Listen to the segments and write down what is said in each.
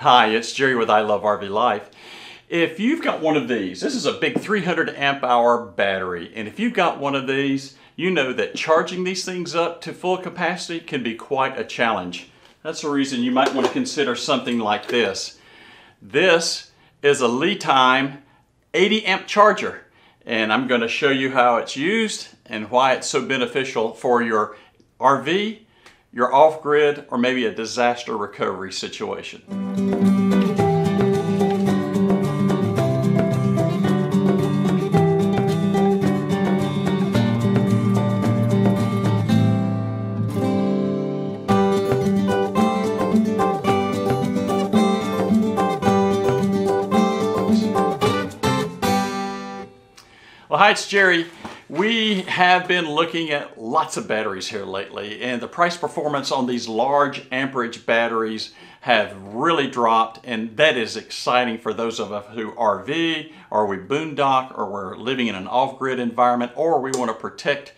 Hi, it's Jerry with ilovervlife. If you've got one of these, this is a big 300 amp hour battery, and if you've got one of these, you know that charging these things up to full capacity can be quite a challenge. That's the reason you might want to consider something like this. This is a LiTime 80 amp charger, and I'm going to show you how it's used and why it's so beneficial for your RV, your off-grid, or maybe a disaster recovery situation. Well, hi, it's Jerry. We have been looking at lots of batteries here lately, and the price performance on these large amperage batteries have really dropped, and that is exciting for those of us who RV, or we boondock, or we're living in an off-grid environment, or we want to protect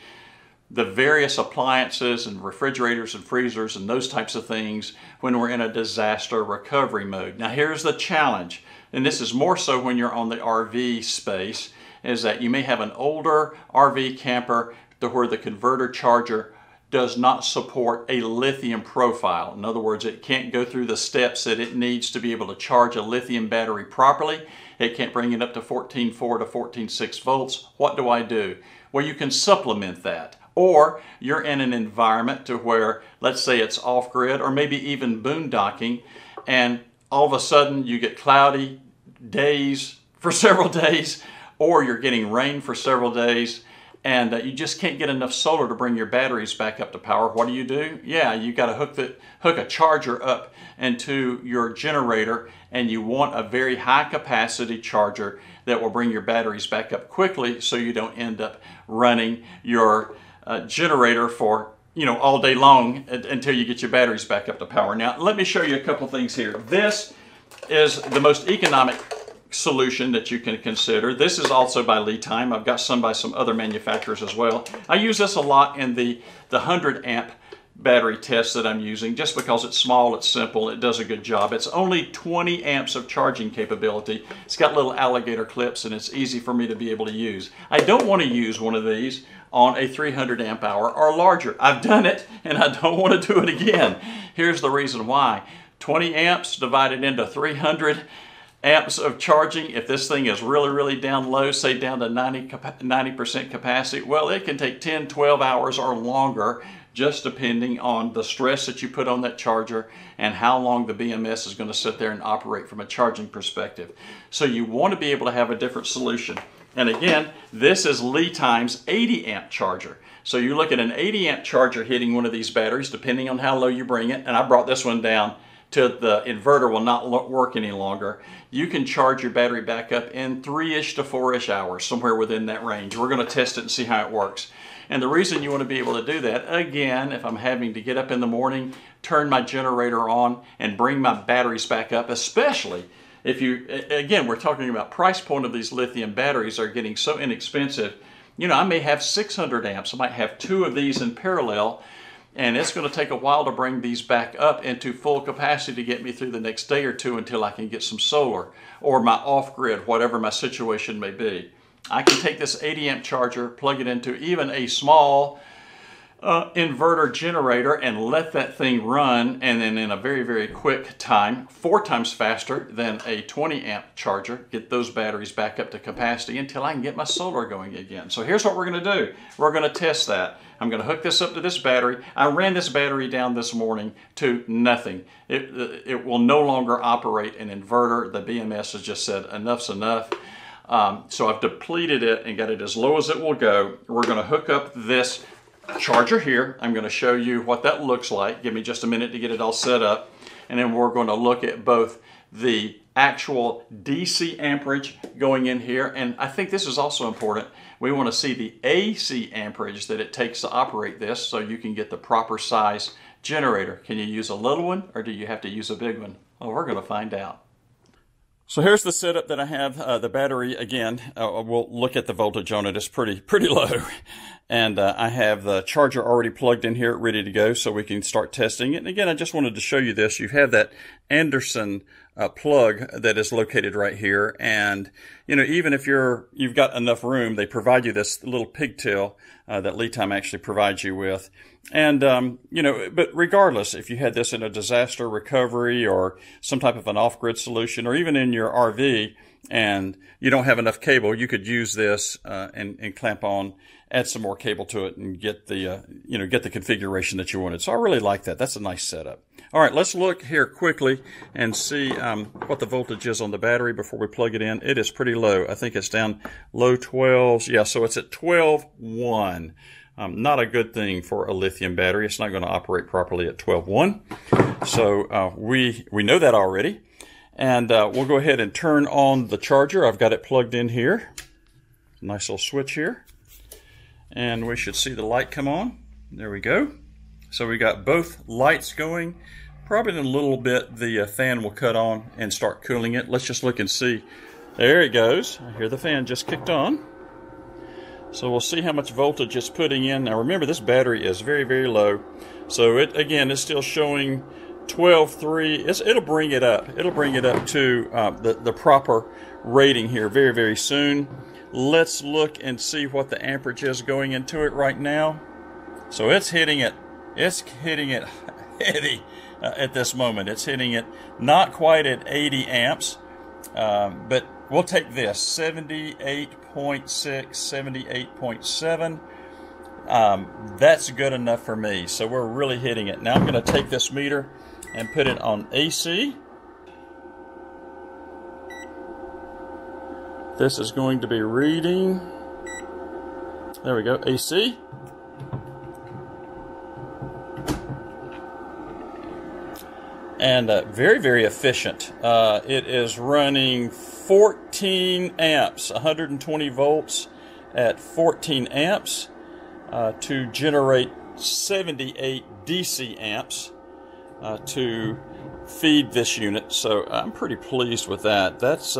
the various appliances and refrigerators and freezers and those types of things when we're in a disaster recovery mode. Now here's the challenge, and this is more so when you're on the RV space, is that you may have an older RV camper to where the converter charger does not support a lithium profile. In other words, it can't go through the steps that it needs to be able to charge a lithium battery properly. It can't bring it up to 14.4 to 14.6 volts. What do I do? Well, you can supplement that. Or you're in an environment to where, let's say it's off-grid or maybe even boondocking, and all of a sudden you get cloudy days for several days, or you're getting rain for several days, and you just can't get enough solar to bring your batteries back up to power. What do? Yeah, you got to hook a charger up into your generator, and you want a very high capacity charger that will bring your batteries back up quickly, so you don't end up running your generator for all day long until you get your batteries back up to power. Now let me show you a couple things here. This is the most economic solution that you can consider. This is also by LiTime. I've got some by some other manufacturers as well. I use this a lot in the 100 amp battery test that I'm using, just because it's small, it's simple, it does a good job. It's only 20 amps of charging capability. It's got little alligator clips, and it's easy for me to be able to use. I don't want to use one of these on a 300 amp hour or larger. I've done it, and I don't want to do it again. Here's the reason why. 20 amps divided into 300 amps of charging, if this thing is really down low, say down to 90% capacity, well, it can take 10, 12 hours or longer, just depending on the stress that you put on that charger and how long the BMS is going to sit there and operate from a charging perspective. So you want to be able to have a different solution. And again, this is LiTime's 80 amp charger. So you look at an 80 amp charger hitting one of these batteries, depending on how low you bring it, and I brought this one down till the inverter will not work any longer. You can charge your battery back up in 3-ish to 4-ish hours, somewhere within that range. We're going to test it and see how it works. And the reason you want to be able to do that, again, if I'm having to get up in the morning, turn my generator on, and bring my batteries back up, especially if you, again, we're talking about price point of these lithium batteries are getting so inexpensive. I may have 600 amps. I might have 2 of these in parallel, and it's going to take a while to bring these back up into full capacity to get me through the next day or two until I can get some solar or my off-grid, whatever my situation may be. I can take this 80 amp charger, plug it into even a small inverter generator, and let that thing run, and then in a very quick time, 4 times faster than a 20 amp charger, get those batteries back up to capacity until I can get my solar going again. So here's what we're going to do. We're going to test that. I'm going to hook this up to this battery. I ran this battery down this morning to nothing. It will no longer operate an inverter. The BMS has just said enough's enough. So I've depleted it and got it as low as it will go. We're going to hook up this charger here. I'm going to show you what that looks like. Give me just a minute to get it all set up, and then we're going to look at both the actual DC amperage going in here, and I think this is also important. We want to see the AC amperage that it takes to operate this, so you can get the proper size generator. Can you use a little one, or do you have to use a big one? Well, we're going to find out. So here's the setup that I have. The battery, again, we'll look at the voltage on it. It's pretty low. And I have the charger already plugged in here, ready to go, so we can start testing it. And again, I just wanted to show you this. You have that Anderson plug that is located right here. And, you know, even if you've got enough room, they provide you this little pigtail that LiTime actually provides you with. And, you know, but regardless, if you had this in a disaster recovery or some type of an off-grid solution, or even in your RV and you don't have enough cable, you could use this and clamp on, add some more cable to it, and get the, you know, get the configuration that you wanted. So I really like that. That's a nice setup. All right, let's look here quickly and see what the voltage is on the battery before we plug it in. It is pretty low. I think it's down low 12s. Yeah, so it's at 12.1. Not a good thing for a lithium battery. It's not going to operate properly at 12.1. So we know that already. And we'll go ahead and turn on the charger. I've got it plugged in here. Nice little switch here. And we should see the light come on. There we go. So we got both lights going. Probably in a little bit the fan will cut on and start cooling it. Let's just look and see. There it goes. I hear the fan just kicked on. So we'll see how much voltage it's putting in. Now remember, this battery is very low. So it, again, is still showing 12.3. It'll bring it up. It'll bring it up to the proper rating here very soon. Let's look and see what the amperage is going into it right now. So it's hitting it. It's hitting it heavy at this moment. It's hitting it not quite at 80 amps, but we'll take this 78.6, 78.7. That's good enough for me. So we're really hitting it. Now I'm going to take this meter and put it on AC. This is going to be reading, there we go, AC. And very efficient. It is running 14 amps, 120 volts at 14 amps to generate 78 DC amps to feed this unit. So I'm pretty pleased with that. That's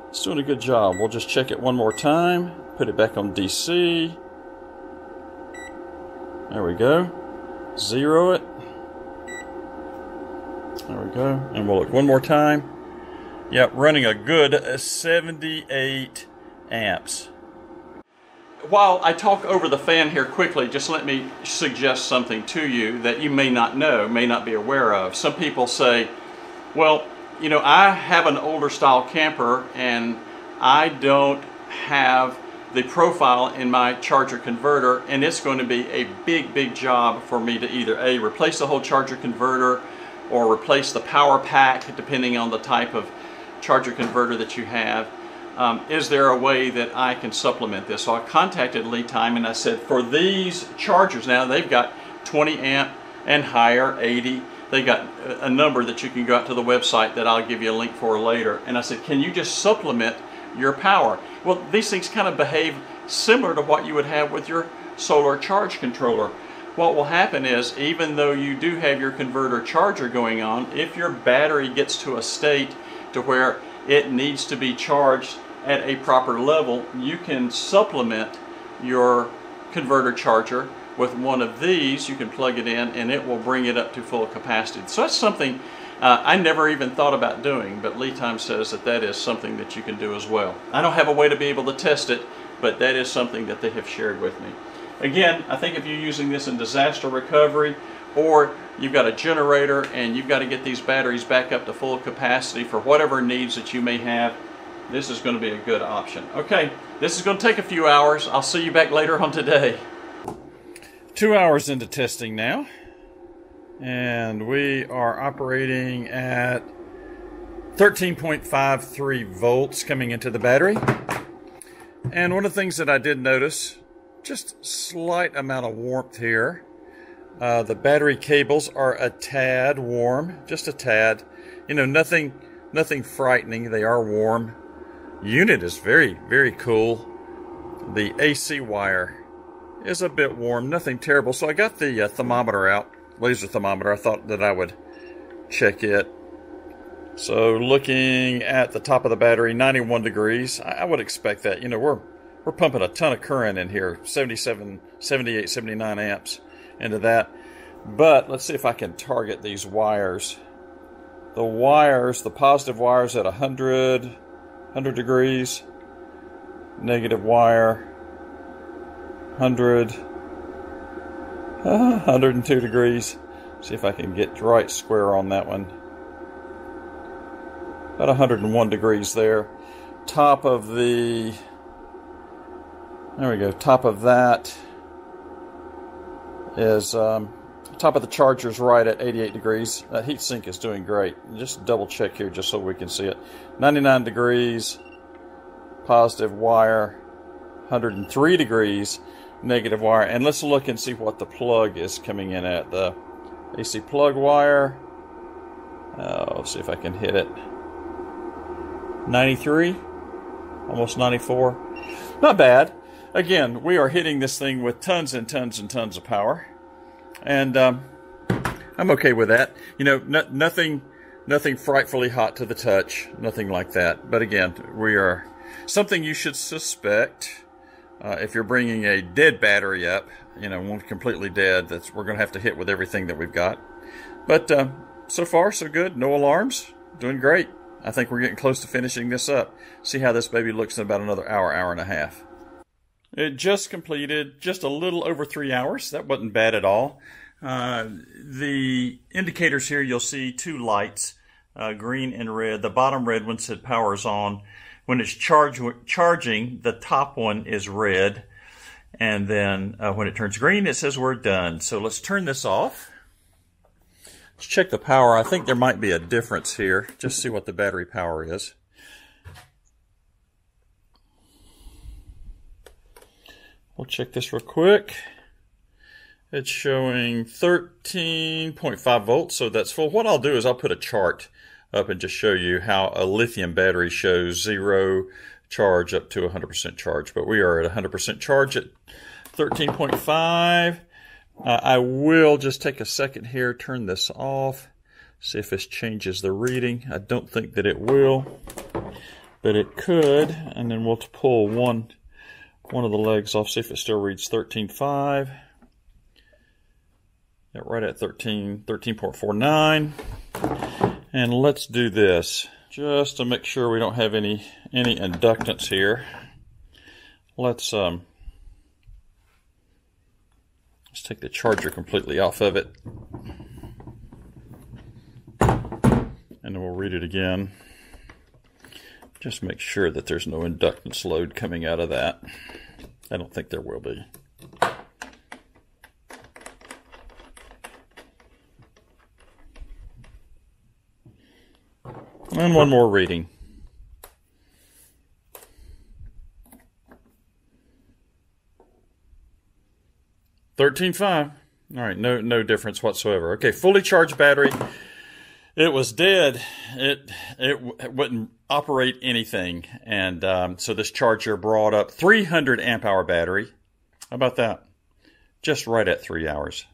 it's doing a good job. We'll just check it one more time. Put it back on DC. There we go. Zero it. There we go. And we'll look one more time. Yep, running a good 78 amps. While I talk over the fan here quickly, just let me suggest something to you that you may not know, may not be aware of. Some people say, well, you know, I have an older style camper and I don't have the profile in my charger converter, and it's going to be a big job for me to either A, replace the whole charger converter or replace the power pack, depending on the type of charger converter that you have. Is there a way that I can supplement this? So I contacted LiTime and I said, for these chargers now, they've got 20 amp and higher, 80. They got a number that you can go out to the website that I'll give you a link for later. And I said, can you just supplement your power? Well, these things kind of behave similar to what you would have with your solar charge controller. What will happen is, even though you do have your converter charger going on, if your battery gets to a state to where it needs to be charged at a proper level, you can supplement your converter charger with one of these. You can plug it in and it will bring it up to full capacity. So that's something I never even thought about doing, but LiTime says that that is something that you can do as well. I don't have a way to be able to test it, but that is something that they have shared with me. Again, I think if you're using this in disaster recovery, or you've got a generator and you've got to get these batteries back up to full capacity for whatever needs that you may have, this is going to be a good option. Okay, this is going to take a few hours. I'll see you back later on today. 2 hours into testing now, and we are operating at 13.53 volts coming into the battery. And one of the things that I did notice, just slight amount of warmth here. The battery cables are a tad warm, just a tad. You know, nothing frightening. They are warm. Unit is very cool. The AC wire is a bit warm, nothing terrible. So I got the thermometer out, laser thermometer. I thought that I would check it. So looking at the top of the battery, 91 degrees. I would expect that. You know, we're pumping a ton of current in here, 77, 78, 79 amps into that. But let's see if I can target these wires. The wires, the positive wires at 100 degrees. Negative wire, 100, 102 degrees. See if I can get right square on that one. About 101 degrees there. Top of the, there we go, top of that is, top of the charger's right at 88 degrees. That heat sink is doing great. Just double check here just so we can see it. 99 degrees, positive wire, 103 degrees, negative wire. And let's look and see what the plug is coming in at. The AC plug wire, let's see if I can hit it. 93, almost 94. Not bad. Again, we are hitting this thing with tons and tons and tons of power. And I'm okay with that. You know, nothing frightfully hot to the touch, nothing like that. But again, we are something you should suspect if you're bringing a dead battery up. You know, one completely dead. We're going to have to hit with everything that we've got. But so far, so good. No alarms. Doing great. I think we're getting close to finishing this up. See how this baby looks in about another hour, hour and a half. It just completed just a little over 3 hours. That wasn't bad at all. The indicators here, you'll see two lights, green and red. The bottom red one said power is on. When it's charging, the top one is red. And then when it turns green, it says we're done. So let's turn this off. Let's check the power. I think there might be a difference here. Just see what the battery power is. We'll check this real quick. It's showing 13.5 volts, so that's full. What I'll do is I'll put a chart up and just show you how a lithium battery shows 0 charge up to 100% charge. But we are at 100% charge at 13.5. I will just take a second here, turn this off, see if this changes the reading. I don't think that it will, but it could. And then we'll pull one of the legs off, see if it still reads 13.5. Yeah, right at 13.49. And let's do this just to make sure we don't have any inductance here. Let's take the charger completely off of it. And then we'll read it again. Just make sure that there's no inductance load coming out of that. I don't think there will be. And one more reading. 13.5. All right, no difference whatsoever. Okay, fully charged battery. It was dead. It wouldn't operate anything, and so this charger brought up 300 amp hour battery. How about that? Just right at 3 hours.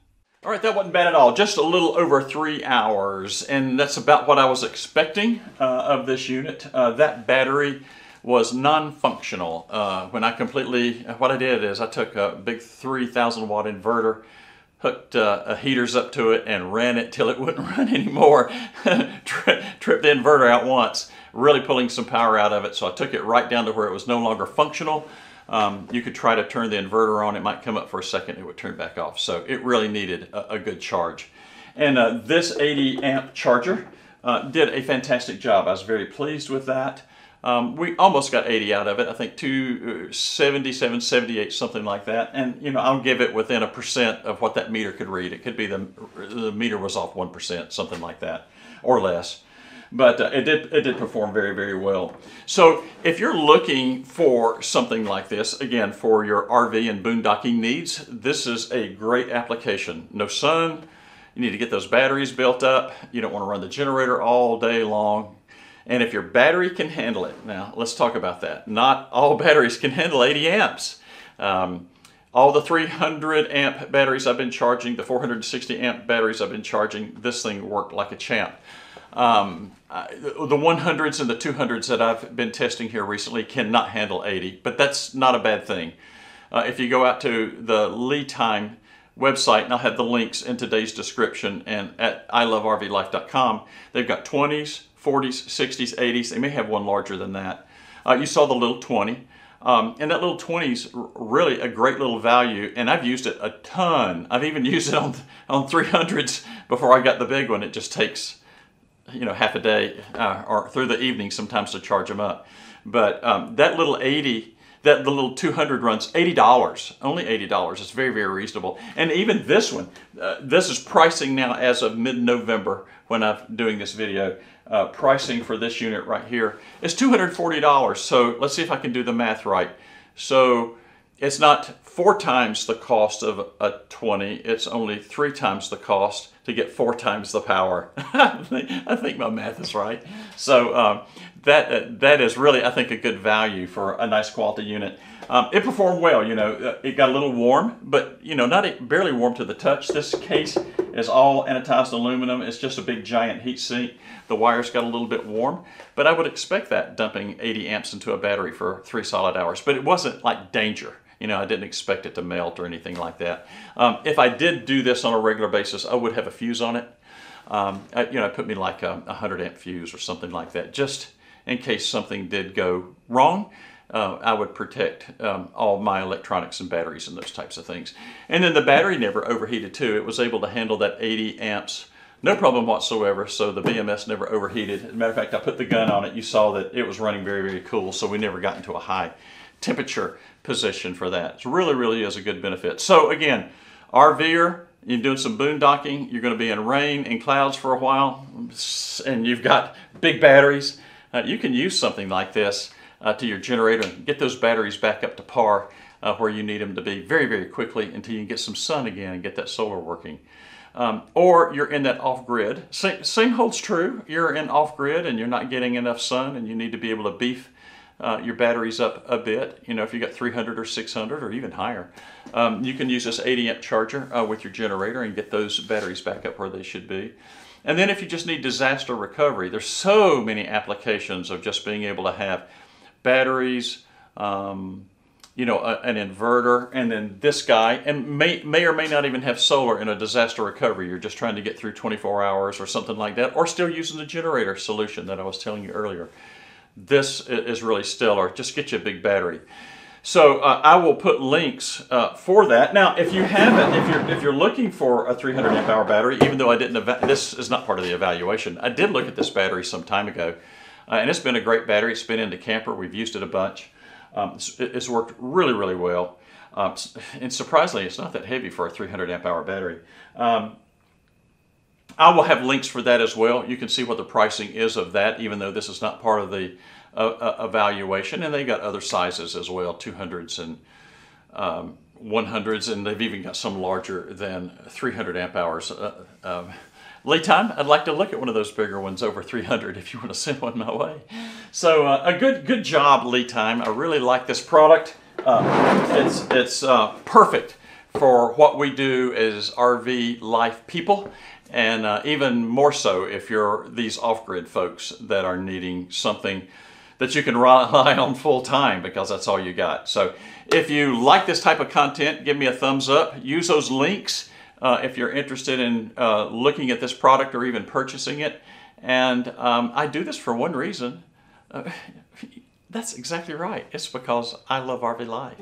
All right, that wasn't bad at all. Just a little over 3 hours, and that's about what I was expecting of this unit. That battery was non-functional. What I did is I took a big 3,000 watt inverter, hooked heaters up to it and ran it till it wouldn't run anymore. Tripped the inverter out once, really pulling some power out of it. So I took it right down to where it was no longer functional. You could try to turn the inverter on. It might come up for a second. It would turn back off. So it really needed a good charge. And this 80 amp charger did a fantastic job. I was very pleased with that. We almost got 80 out of it. I think 277, 78, something like that. And you know, I'll give it within 1% of what that meter could read. It could be the meter was off 1%, something like that, or less. But it did perform very, very well. So if you're looking for something like this, again, for your RV and boondocking needs, this is a great application. No sun. You need to get those batteries built up. You don't want to run the generator all day long. And if your battery can handle it, now let's talk about that. Not all batteries can handle 80 amps. All the 300 amp batteries I've been charging, the 460 amp batteries I've been charging, this thing worked like a champ. The 100s and the 200s that I've been testing here recently cannot handle 80, but that's not a bad thing. If you go out to the LiTime website, and I'll have the links in today's description and at ilovervlife.com, they've got 20s, 40s, 60s, 80s. They may have one larger than that. You saw the little 20. And that little 20's really a great little value, and I've used it a ton. I've even used it on 300s before I got the big one. It just takes, you know, half a day or through the evening sometimes to charge them up. But that little 80, the little 200 runs $80, only $80. It's very, very reasonable. And even this one, this is pricing now as of mid-November when I'm doing this video. Pricing for this unit right here is $240. So let's see if I can do the math right. So it's not 4 times the cost of a 20, it's only 3 times the cost to get 4 times the power. I think my math is right. So that is really, I think, a good value for a nice quality unit. It performed well, you know. It got a little warm, but you know, barely warm to the touch. This case is all anodized aluminum. It's just a big giant heat sink. The wires got a little bit warm, but I would expect that dumping 80 amps into a battery for 3 solid hours. But it wasn't like danger. You know, I didn't expect it to melt or anything like that. If I did do this on a regular basis, I would have a fuse on it. You know, put me like a 100 amp fuse or something like that, just in case something did go wrong. I would protect all my electronics and batteries and those types of things. And then the battery never overheated too. It was able to handle that 80 amps, no problem whatsoever. So the BMS never overheated. As a matter of fact, I put the gun on it. You saw that it was running very, very cool. So we never got into a high temperature position for that. It really, really is a good benefit. So again, RVer, you're doing some boondocking, you're going to be in rain and clouds for a while, and you've got big batteries. You can use something like this to your generator and get those batteries back up to par where you need them to be very, very quickly until you can get some sun again and get that solar working. Or you're in that off-grid. Same holds true. You're in off-grid and you're not getting enough sun and you need to be able to beef your batteries up a bit. You know, if you got 300 or 600 or even higher, you can use this 80 amp charger with your generator and get those batteries back up where they should be. And then if you just need disaster recovery, there's so many applications of just being able to have batteries, you know, an inverter, and then this guy, and may or may not even have solar in a disaster recovery. You're just trying to get through 24 hours or something like that, or still using the generator solution that I was telling you earlier. This is really stellar. Just get you a big battery. So I will put links for that. Now, if you haven't, if you're looking for a 300 amp hour battery, even though I didn't, this is not part of the evaluation. I did look at this battery some time ago, and it's been a great battery. It's been in the camper. We've used it a bunch. It's worked really, really well. And surprisingly, it's not that heavy for a 300 amp hour battery. I will have links for that as well. You can see what the pricing is of that, even though this is not part of the evaluation. And they got other sizes as well, 200s and 100s, and they've even got some larger than 300 amp hours. LiTime, I'd like to look at one of those bigger ones over 300 if you want to send one my way. So a good job, LiTime. I really like this product. It's perfect for what we do as RV life people, and even more so if you're these off-grid folks that are needing something that you can rely on full time because that's all you got. So if you like this type of content, give me a thumbs up. Use those links if you're interested in looking at this product or even purchasing it. And I do this for one reason. That's exactly right. It's because I love RV life.